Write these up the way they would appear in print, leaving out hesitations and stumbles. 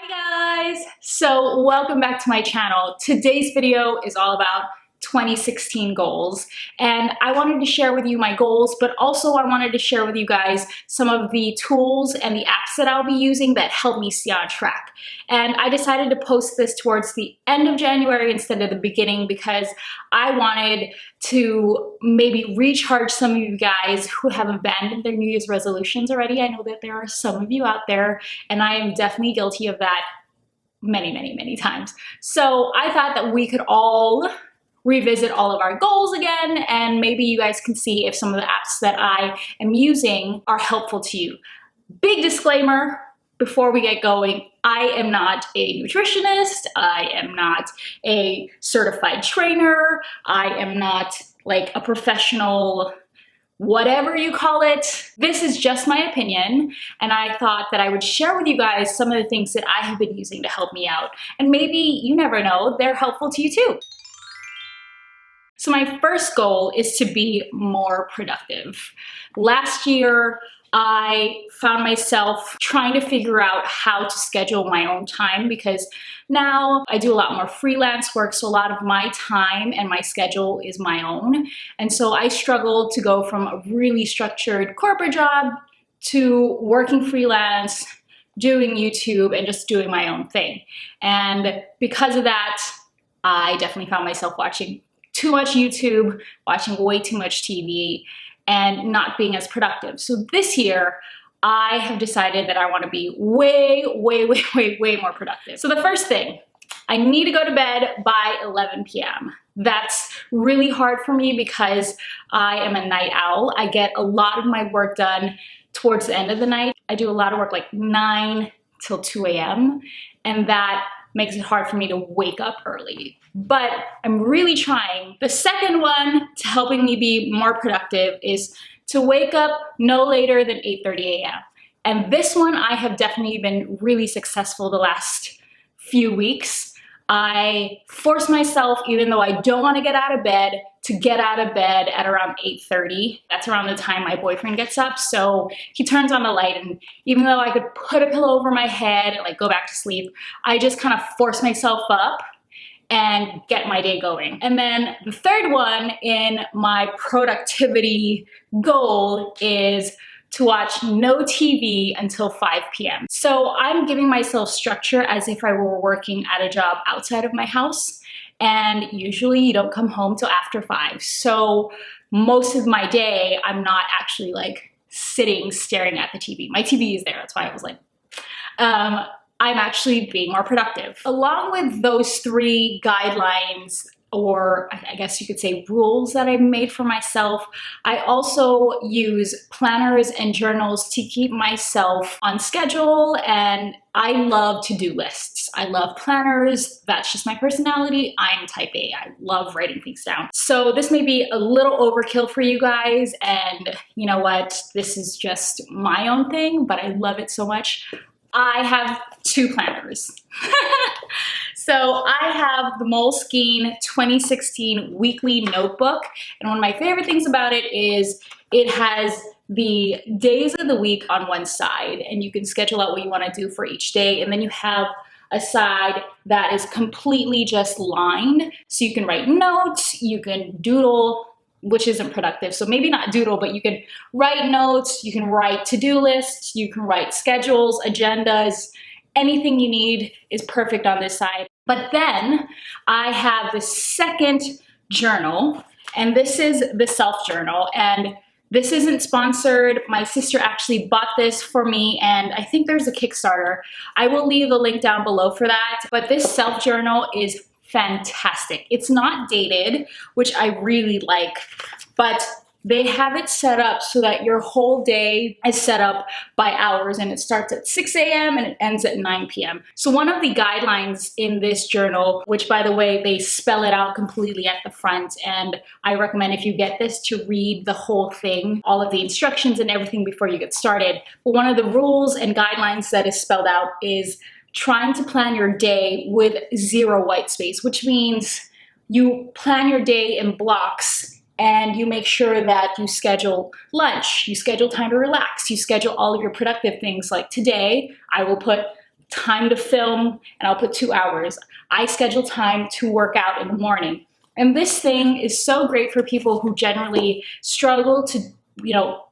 Hi guys! So welcome back to my channel. Today's video is all about 2016 goals, and I wanted to share with you my goals, but also I wanted to share with you guys some of the tools and the apps that I'll be using that help me stay on track. And I decided to post this towards the end of January instead of the beginning because I wanted to maybe recharge some of you guys who have abandoned their New Year's resolutions already. I know that there are some of you out there, and I am definitely guilty of that many times. So I thought that we could all revisit all of our goals again, and maybe you guys can see if some of the apps that I am using are helpful to you. Big disclaimer before we get going, I am not a nutritionist, I am not a certified trainer, I am not like a professional whatever you call it. This is just my opinion, and I thought that I would share with you guys some of the things that I have been using to help me out, and maybe, you never know, they're helpful to you too. So my first goal is to be more productive. Last year, I found myself trying to figure out how to schedule my own time because now I do a lot more freelance work, so a lot of my time and my schedule is my own. And so I struggled to go from a really structured corporate job to working freelance, doing YouTube, and just doing my own thing. And because of that, I definitely found myself watching too much YouTube, watching way too much TV, and not being as productive. So this year, I have decided that I want to be way more productive. So the first thing, I need to go to bed by 11 p.m. That's really hard for me because I am a night owl. I get a lot of my work done towards the end of the night. I do a lot of work like 9 till 2 a.m. and that makes it hard for me to wake up early. But I'm really trying. The second one to helping me be more productive is to wake up no later than 8:30 a.m. And this one I have definitely been really successful the last few weeks. I force myself, even though I don't want to get out of bed, to get out of bed at around 8:30. That's around the time my boyfriend gets up. So he turns on the light, and even though I could put a pillow over my head and like go back to sleep, I just kind of force myself up and get my day going. And then the third one in my productivity goal is to watch no TV until 5 p.m. So I'm giving myself structure as if I were working at a job outside of my house. And usually you don't come home till after 5. So most of my day, I'm not actually like sitting staring at the TV. My TV is there, that's why I was like, I'm actually being more productive. Along with those 3 guidelines, or I guess you could say rules that I made for myself, I also use planners and journals to keep myself on schedule, and I love to-do lists. I love planners. That's just my personality. I'm type A. I love writing things down. So this may be a little overkill for you guys, and you know what? This is just my own thing, but I love it so much. I have 2 planners. So I have the Moleskine 2016 weekly notebook, and one of my favorite things about it is it has the days of the week on one side, and you can schedule out what you want to do for each day, and then you have a side that is completely just lined, so you can write notes, you can doodle, which isn't productive, so maybe not doodle, but you can write notes, you can write to-do lists, you can write schedules, agendas, anything you need is perfect on this side. But then I have the second journal, and this is the self journal, and this isn't sponsored. My sister actually bought this for me, and I think there's a Kickstarter. I will leave a link down below for that, but this self journal is fantastic. It's not dated, which I really like, but they have it set up so that your whole day is set up by hours, and it starts at 6 a.m. and it ends at 9 p.m. So one of the guidelines in this journal, which by the way, they spell it out completely at the front, and I recommend if you get this to read the whole thing, all of the instructions and everything before you get started. But one of the rules and guidelines that is spelled out is trying to plan your day with 0 white space, which means you plan your day in blocks and you make sure that you schedule lunch, you schedule time to relax, you schedule all of your productive things. Like today, I will put time to film and I'll put 2 hours. I schedule time to work out in the morning. And this thing is so great for people who generally struggle to,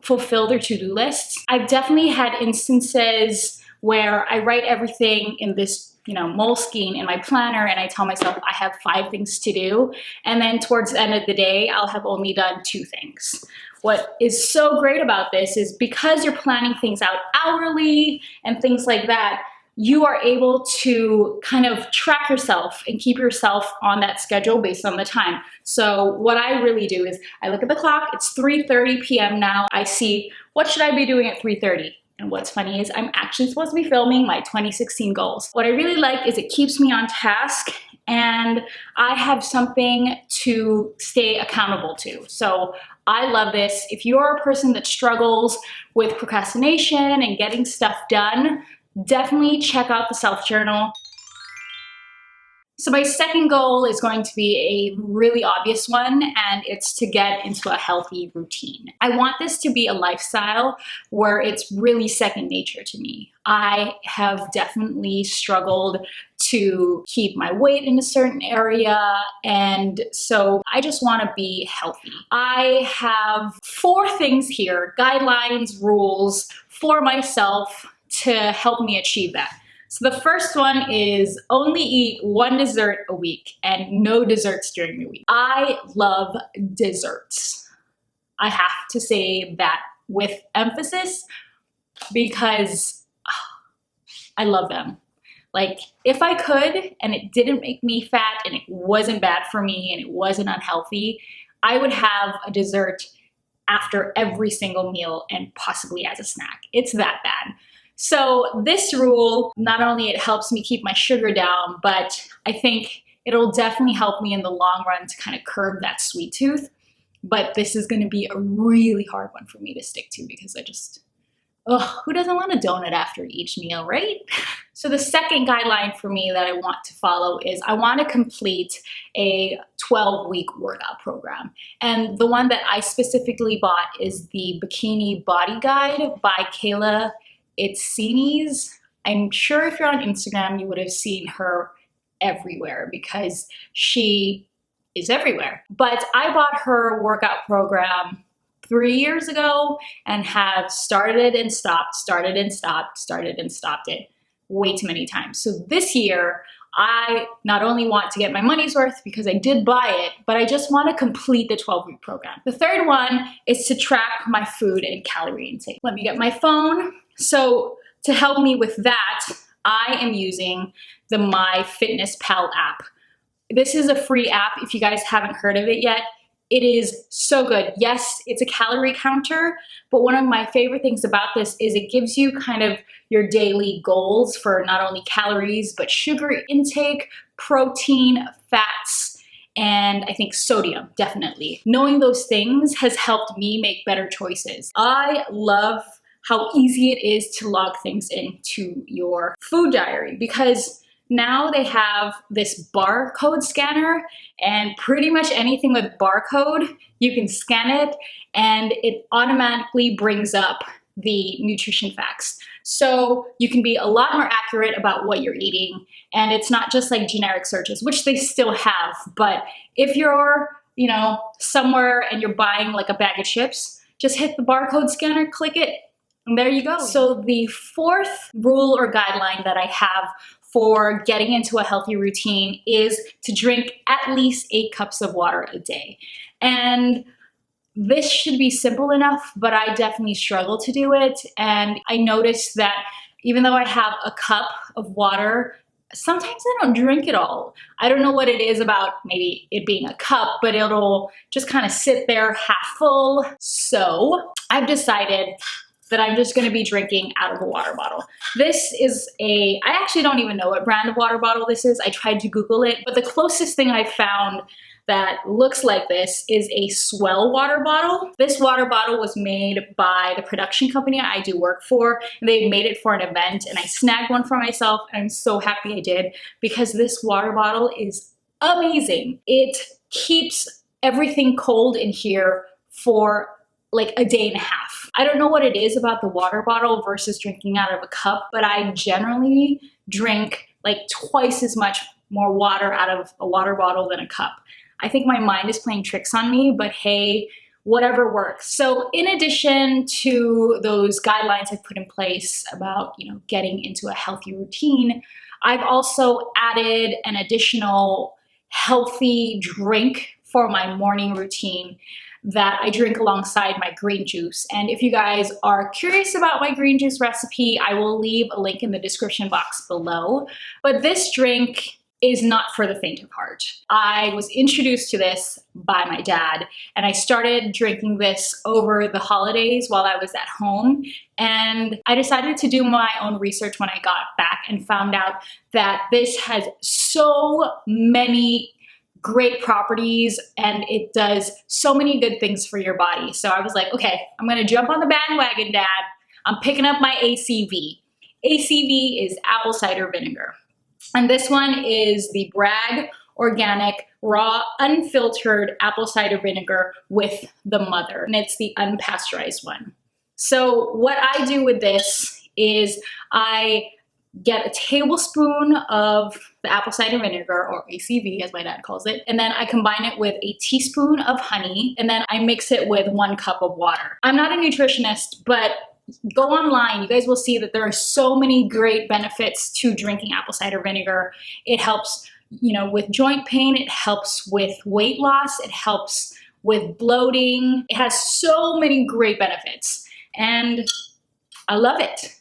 fulfill their to-do lists. I've definitely had instances where I write everything in this Moleskine in my planner, and I tell myself I have 5 things to do, and then towards the end of the day I'll have only done 2 things. What is so great about this is because you're planning things out hourly and things like that, you are able to kind of track yourself and keep yourself on that schedule based on the time. So what I really do is I look at the clock, it's 3:30 p.m. now. I see what should I be doing at 3:30. And what's funny is I'm actually supposed to be filming my 2016 goals. What I really like is it keeps me on task and I have something to stay accountable to. So I love this. If you're a person that struggles with procrastination and getting stuff done, definitely check out the self journal. So my second goal is going to be a really obvious one, and it's to get into a healthy routine. I want this to be a lifestyle where it's really second nature to me. I have definitely struggled to keep my weight in a certain area, and so I just want to be healthy. I have 4 things here, guidelines, rules for myself to help me achieve that. So the first one is only eat 1 dessert a week and no desserts during the week. I love desserts. I have to say that with emphasis because I love them. Like if I could and it didn't make me fat and it wasn't bad for me and it wasn't unhealthy, I would have a dessert after every single meal and possibly as a snack. It's that bad. So this rule, not only it helps me keep my sugar down, but I think it'll definitely help me in the long run to kind of curb that sweet tooth. But this is going to be a really hard one for me to stick to because who doesn't want a donut after each meal, right? So the second guideline for me that I want to follow is I want to complete a 12-week workout program. And the one that I specifically bought is the Bikini Body Guide by Kayla Itsines. I'm sure if you're on Instagram, you would have seen her everywhere because she is everywhere. But I bought her workout program 3 years ago and have started and stopped, started and stopped, started and stopped it way too many times. So this year, I not only want to get my money's worth because I did buy it, but I just want to complete the 12-week program. The third one is to track my food and calorie intake. Let me get my phone. So to help me with that, I am using the MyFitnessPal app. This is a free app if you guys haven't heard of it yet. It is so good. Yes, it's a calorie counter, but one of my favorite things about this is it gives you kind of your daily goals for not only calories, but sugar intake, protein, fats, and I think sodium, definitely. Knowing those things has helped me make better choices. I love how easy it is to log things into your food diary because now they have this barcode scanner, and pretty much anything with barcode, you can scan it and it automatically brings up the nutrition facts. So you can be a lot more accurate about what you're eating, and it's not just like generic searches, which they still have. But if you're, somewhere and you're buying like a bag of chips, just hit the barcode scanner, click it, and there you go. So the fourth rule or guideline that I have for getting into a healthy routine is to drink at least 8 cups of water a day. And this should be simple enough, but I definitely struggle to do it. And I noticed that even though I have a cup of water, sometimes I don't drink it all. I don't know what it is about maybe it being a cup, but it'll just kind of sit there half full. So I've decided that I'm just gonna be drinking out of a water bottle. This is I actually don't even know what brand of water bottle this is. I tried to Google it, but the closest thing I found that looks like this is a Swell water bottle. This water bottle was made by the production company I do work for, and they made it for an event, and I snagged one for myself, and I'm so happy I did because this water bottle is amazing. It keeps everything cold in here for like a day and a half. I don't know what it is about the water bottle versus drinking out of a cup, but I generally drink like twice as much more water out of a water bottle than a cup. I think my mind is playing tricks on me, but hey, whatever works. So in addition to those guidelines I put in place about, getting into a healthy routine, I've also added an additional healthy drink for my morning routine that I drink alongside my green juice. And if you guys are curious about my green juice recipe, I will leave a link in the description box below. But this drink is not for the faint of heart. I was introduced to this by my dad, and I started drinking this over the holidays while I was at home. And I decided to do my own research when I got back and found out that this has so many great properties and it does so many good things for your body. So I was like, okay, I'm gonna jump on the bandwagon, Dad. I'm picking up my ACV. ACV is apple cider vinegar. And this one is the Bragg Organic Raw Unfiltered Apple Cider Vinegar with the mother, and it's the unpasteurized one. So what I do with this is I get a tablespoon of the apple cider vinegar, or ACV as my dad calls it, and then I combine it with a teaspoon of honey, and then I mix it with 1 cup of water. I'm not a nutritionist, but go online, you guys will see that there are so many great benefits to drinking apple cider vinegar. It helps, with joint pain, it helps with weight loss, it helps with bloating. It has so many great benefits, and I love it.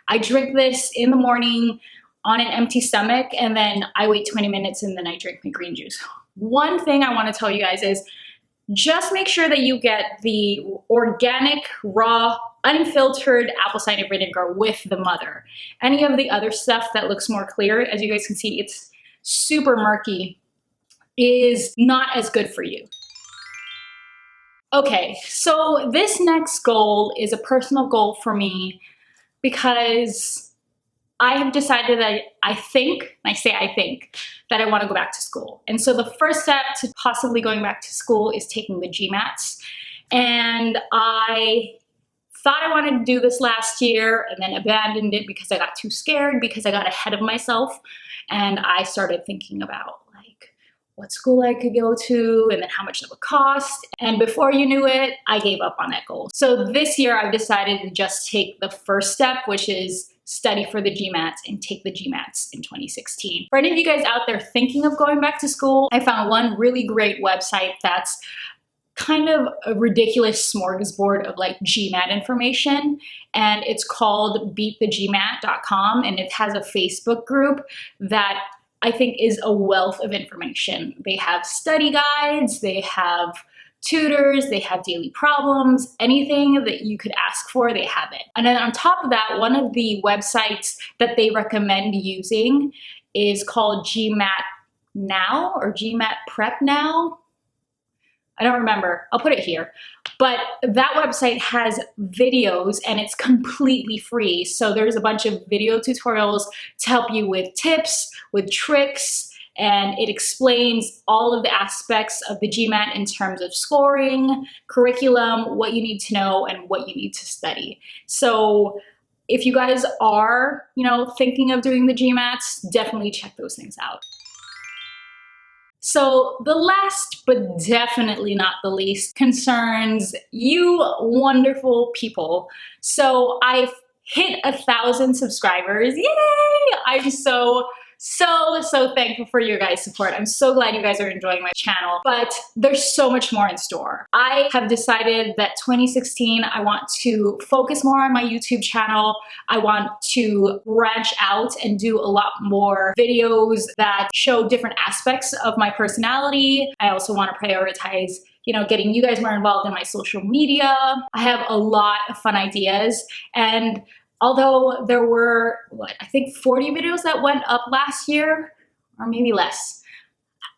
I drink this in the morning on an empty stomach, and then I wait 20 minutes and then I drink my green juice. One thing I want to tell you guys is just make sure that you get the organic, raw, unfiltered apple cider vinegar with the mother. Any of the other stuff that looks more clear, as you guys can see, it's super murky, is not as good for you. Okay, so this next goal is a personal goal for me because I have decided that I think that I want to go back to school. And so the first step to possibly going back to school is taking the GMATs. And I thought I wanted to do this last year and then abandoned it because I got too scared, because I got ahead of myself. And I started thinking about what school I could go to and then how much it would cost. And before you knew it, I gave up on that goal. So this year I've decided to just take the first step, which is study for the GMATs and take the GMATs in 2016. For any of you guys out there thinking of going back to school, I found one really great website that's kind of a ridiculous smorgasbord of GMAT information, and it's called beatthegmat.com, and it has a Facebook group that I think is a wealth of information. They have study guides, they have tutors, they have daily problems, anything that you could ask for, they have it. And then on top of that, one of the websites that they recommend using is called GMAT Now or GMAT Prep Now. I don't remember, I'll put it here. But that website has videos and it's completely free. So there's a bunch of video tutorials to help you with tips, with tricks, and it explains all of the aspects of the GMAT in terms of scoring, curriculum, what you need to know, and what you need to study. So if you guys are, thinking of doing the GMATs, definitely check those things out. So the last, but definitely not the least, concerns you wonderful people. So I've hit 1,000 subscribers. Yay! I'm so thankful for your guys' support. I'm so glad you guys are enjoying my channel, but there's so much more in store. I have decided that 2016, I want to focus more on my YouTube channel. I want to branch out and do a lot more videos that show different aspects of my personality. I also want to prioritize getting you guys more involved in my social media. I have a lot of fun ideas, and although there were, I think 40 videos that went up last year, or maybe less,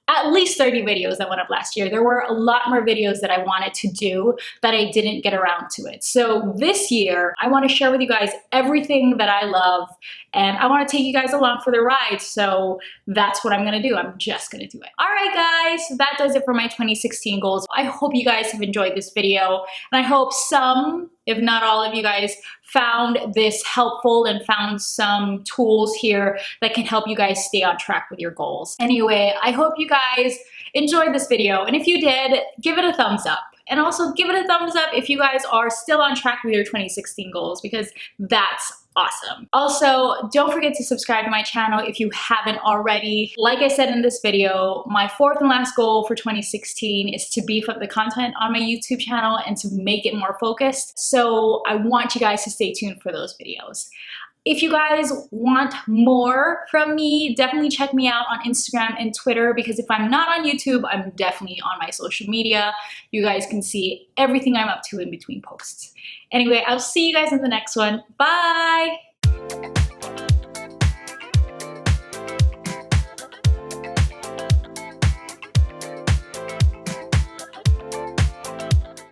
at least 30 videos that went up last year. There were a lot more videos that I wanted to do that I didn't get around to it. So this year, I want to share with you guys everything that I love, and I want to take you guys along for the ride. So that's what I'm going to do. I'm just going to do it. All right, guys, that does it for my 2016 goals. I hope you guys have enjoyed this video, and I hope some if not all of you guys found this helpful and found some tools here that can help you guys stay on track with your goals. Anyway, I hope you guys enjoyed this video, and if you did, give it a thumbs up. And also give it a thumbs up if you guys are still on track with your 2016 goals, because that's awesome. Also, don't forget to subscribe to my channel if you haven't already. Like I said in this video, my fourth and last goal for 2016 is to beef up the content on my YouTube channel and to make it more focused. So I want you guys to stay tuned for those videos. If you guys want more from me, definitely check me out on Instagram and Twitter, because if I'm not on YouTube, I'm definitely on my social media. You guys can see everything I'm up to in between posts. Anyway, I'll see you guys in the next one. Bye!